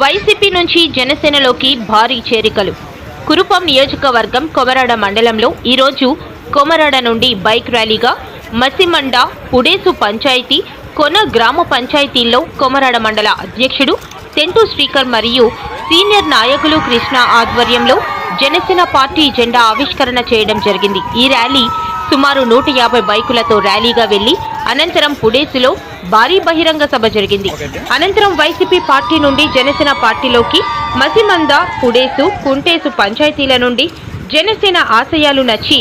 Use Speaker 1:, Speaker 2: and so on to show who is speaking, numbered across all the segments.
Speaker 1: YCP నుంచి జనసేనలోకి భారీ చేరికలు. కురుపాం నియోజకవర్గం కొమరాడ మండలంలో ఈరోజు కొమరాడ నుండి బైక్ ర్యాలీగా మసిమండ, పుడేసు పంచాయతీ, కొన గ్రామ పంచాయతీల్లో కొమరాడ మండల అధ్యక్షుడు తెంటూ శ్రీకర్ మరియు సీనియర్ నాయకులు కృష్ణ ఆధ్వర్యంలో జనసేన పార్టీ జెండా ఆవిష్కరణ చేయడం జరిగింది. ఈ ర్యాలీ సుమారు 150 బైకులతో ర్యాలీగా వెళ్లి అనంతరం పుడేసులో భారీ బహిరంగ సభ జరిగింది. అనంతరం వైసీపీ పార్టీ నుండి జనసేన పార్టీలోకి మసిమంద, పుడేసు, కుంటేసు పంచాయతీల నుండి జనసేన ఆశయాలు నచ్చి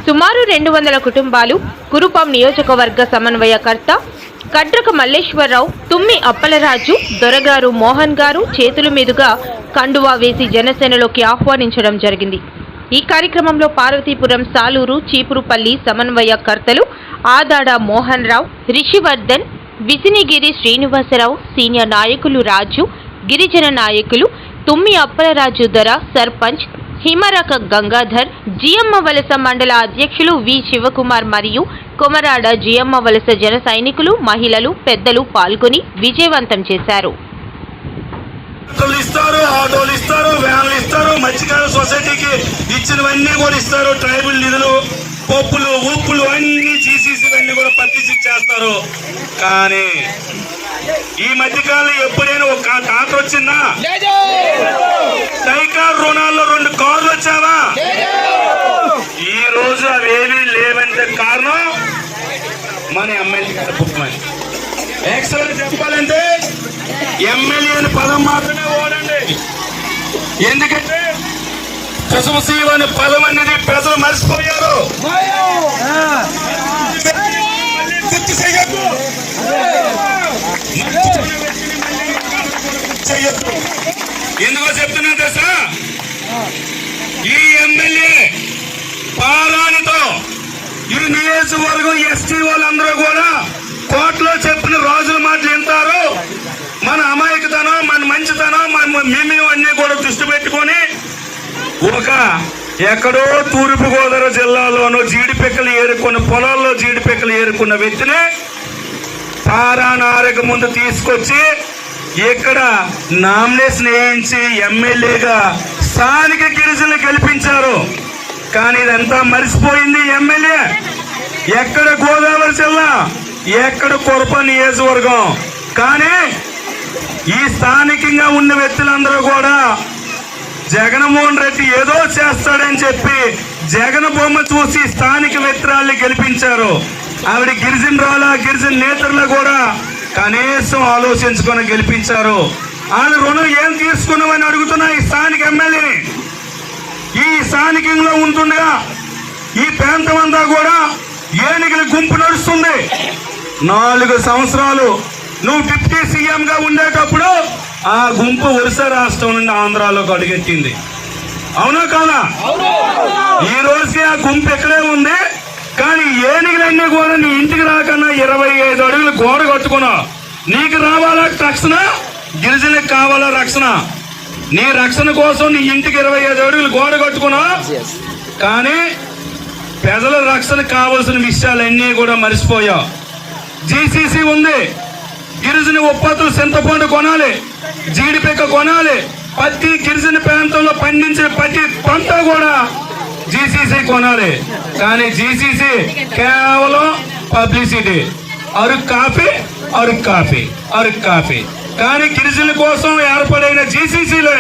Speaker 1: సుమారు 200 కుటుంబాలు కురుపాం నియోజకవర్గ సమన్వయకర్త కడ్రక మల్లేశ్వరరావు, తుమ్మి అప్పలరాజు, దొరగారు మోహన్ గారు చేతుల మీదుగా కండువా వేసి జనసేనలోకి ఆహ్వానించడం జరిగింది. ఈ కార్యక్రమంలో పార్వతీపురం, సాలూరు, చీపురుపల్లి సమన్వయకర్తలు ఆదాడ మోహన్ రావు, రిషివర్ధన్, విసినిగిరి శ్రీనివాసరావు, సీనియర్ నాయకులు రాజు, గిరిజన నాయకులు తుమ్మి అప్పలరాజు, దొర, సర్పంచ్ హిమరక గంగాధర్, జియమ్మ వలస మండల అధ్యక్షులు వి శివకుమార్ మరియు కొమరాడ జియమ్మ వలస జన సైనికులు, మహిళలు, పెద్దలు పాల్గొని విజయవంతం చేశారు.
Speaker 2: ఆటోలు ఇస్తారు, వ్యాన్లు ఇస్తారు, మత్స్యకార సొసైటీకి ఇచ్చినవన్నీ కూడా ఇస్తారు. ట్రైబల్ నిధులు, పప్పులు, ఉప్పులు అన్ని జీసీసీ అన్ని కూడా పత్తిసి చేస్తారు. కానీ ఈ మధ్యకాలం ఎప్పుడైనా ఒక తాత వచ్చిందా? సైకార్ రుణాల్లో 2 కార్లు వచ్చావా? ఈ రోజు అవేమీ లేవంటే కారణం మన ఎమ్మెల్యే గారి పుట్టుమని. యాక్చువల్గా చెప్పాలంటే ఎమ్మెల్యే అని పదం మాత్రమే ఓడండి. ఎందుకంటే కుసుమశీవ అనే పదం అనేది ప్రజలు మర్చిపోయారు. గుర్తు చేయొద్దు. ఎందుకో చెప్తున్నా తెలుసా? ఈ ఎమ్మెల్యే పాలనతో ఈ నియోజకవర్గం ఎస్టీ వాళ్ళందరూ కూడా కోర్టులో చెప్పిన రోజుల మాటలు వింటారు. మన అమాయకతనం, మన మంచితనం, మన మేము అన్ని కూడా దృష్టి పెట్టుకొని ఒక ఎక్కడో తూర్పు గోదావరి జిల్లాలోనూ జీడిపెక్కలు ఏరుకున్న పొలాల్లో జీడిపెక్కలు ఏరుకున్న వ్యక్తిని పారానారక ముందు తీసుకొచ్చి ఇక్కడ నామినేషన్ వేయించి ఎమ్మెల్యేగా స్థానిక గిరిజనులు గెలిపించారు. కానీ ఇదంతా మరిచిపోయింది ఎమ్మెల్యే. ఎక్కడ గోదావరి జిల్లా, ఎక్కడ కొరప నియోజకవర్గం. కానీ ఈ స్థానికంగా ఉన్న వ్యక్తులందరూ కూడా జగన్మోహన్ రెడ్డి ఏదో చేస్తాడని చెప్పి జగన్ బొమ్మ చూసి స్థానిక వ్యక్తురాల్ని గెలిపించారు. ఆవిడ గిరిజనురాల, గిరిజన నేతలు కూడా కనీసం ఆలోచించుకొని గెలిపించారు. వాళ్ళ రుణం ఏం తీసుకున్నామని అడుగుతున్నా ఈ స్థానిక ఎమ్మెల్యేని. ఈ స్థానికంలో ఉంటుండగా ఈ ప్రాంతం అంతా కూడా ఏనుగుల గుంపు నడుస్తుంది. 4 సంవత్సరాలు నువ్వు డిప్యూటీ సీఎం గా ఉండేటప్పుడు ఆ గుంపు ఒరిస్సా రాష్ట్రం నుండి ఆంధ్రాలోకి అడుగెట్టింది. అవునా కాదా? ఈ రోజుకి ఆ గుంపు ఎక్కడే ఉంది. కానీ ఏనుగులన్నీ కూడా నీ ఇంటికి రాకన్నా 25 అడుగులు గోడ కట్టుకున్నావు. నీకు రావాలా రక్షణ, గిరిజనులకు కావాలా రక్షణ. నీ రక్షణ కోసం నీ ఇంటికి 25 అడుగులు గోడ కట్టుకున్నావు. కానీ ప్రజల రక్షణ కావాల్సిన విషయాలన్నీ కూడా మర్చిపోయావు. జీసీసీ ఉంది, గిరిజన ఉత్పత్తులు చింతపండు కొనాలి, జీడిపెక్క కొనాలి, పత్తి గిరిజన ప్రాంతంలో పండించిన ప్రతి పంట కూడా జీసీసీ కొనాలి. కానీ జీసీసీ కేవలం publicity, Araku copy, Araku copy, Araku copy. కానీ గిరిజనుల కోసం ఏర్పడైన జీసీసీలో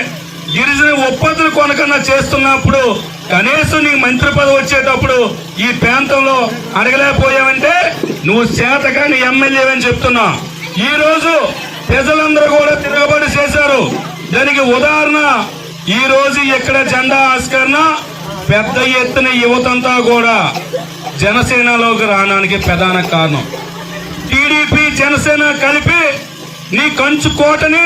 Speaker 2: గిరిజన ఉత్పత్తులు కొనకన్నా చేస్తున్నప్పుడు కనీసం నీ మంత్రి పదవి వచ్చేటప్పుడు ఈ ప్రాంతంలో అడగలేకపోయావంటే నువ్వు చేతకాని ఎమ్మెల్యే అని చెప్తున్నా. ఈ రోజు ప్రజలందరూ కూడా తిరగబడి చేశారు. దానికి ఉదాహరణ ఈ రోజు ఇక్కడ జెండా ఆవిష్కరణ పెద్ద ఎత్తున యువతంతా కూడా జనసేనలోకి రావడానికి ప్రధాన కారణం. టీడీపీ జనసేన కలిపి నీ కంచు కోటని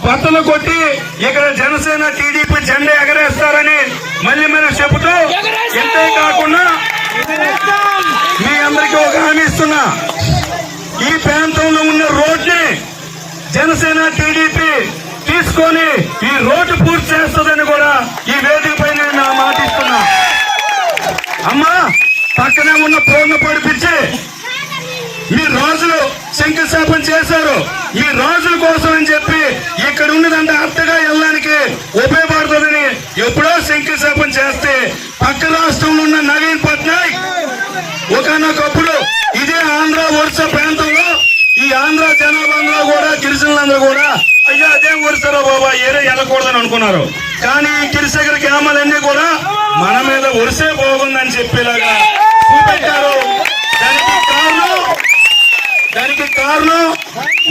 Speaker 2: బట్టలు కొట్టి ఇక్కడ జనసేన టీడీపీ జెండా ఎగరేస్తారని మళ్ళీ మనం చెబుతూ, ఇంతే కాకుండా మీ అందరికీ ఒక హామీ ఇస్తున్నా. ఈ ప్రాంతంలో ఉన్న రోడ్ని జనసేన టీడీపీ తీసుకొని ఈ రోడ్డు పూర్తి చేస్తుందని కూడా ఈ వేదిక పైన నా మాట ఇస్తున్నా. అమ్మా, పక్కనే ఉన్న పూర్ణ పడిపించి మీ రాజులు శంకుస్థాపన చేశారు. మీ రాజుల కోసం అని చెప్పి ఇక్కడ ఉన్నదంటే అత్తగా వెళ్ళడానికి ఉపయోగపడుతుందని ఎప్పుడో శంకుస్థాపన చేస్తే పక్క రాష్ట్రంలో ఉన్న నవీన్ పట్నాయక్ ఒకనొకప్పుడు ఇదే ఆంధ్ర ఒరిస్సా ప్రాంతంలో ఈ ఆంధ్ర జనాభా కూడా గిరిజనులందరూ కూడా అయ్యా అదేం ఒరిస్తారో బాబా ఏరే వెళ్ళకూడదని అనుకున్నారు. కానీ ఈ గిరిశేఖర గ్రామాలన్నీ కూడా మన మీద ఒరిసే బాగుందని చెప్పేలాగా చూపెట్టారు. దానికి కారణం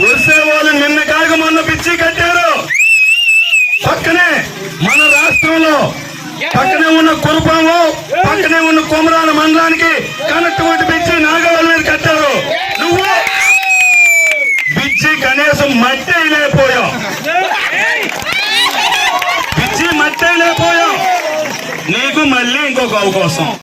Speaker 2: ఒరిసే వాళ్ళు నిన్న కాక మొన్న పిచ్చి కట్టారు. పక్కనే మన రాష్ట్రంలో పక్కనే ఉన్న కురుపాము పక్కనే ఉన్న కొమరాల మండలానికి కనెక్టివిటీ పిచ్చి నాగవాళ్ళ మీద కట్టారు. నువ్వు పిచ్చి కనీసం మట్టి లేకపోయావు, పిచ్చి మట్టి లేకపోయావు. నీకు మళ్ళీ ఇంకొక అవకాశం.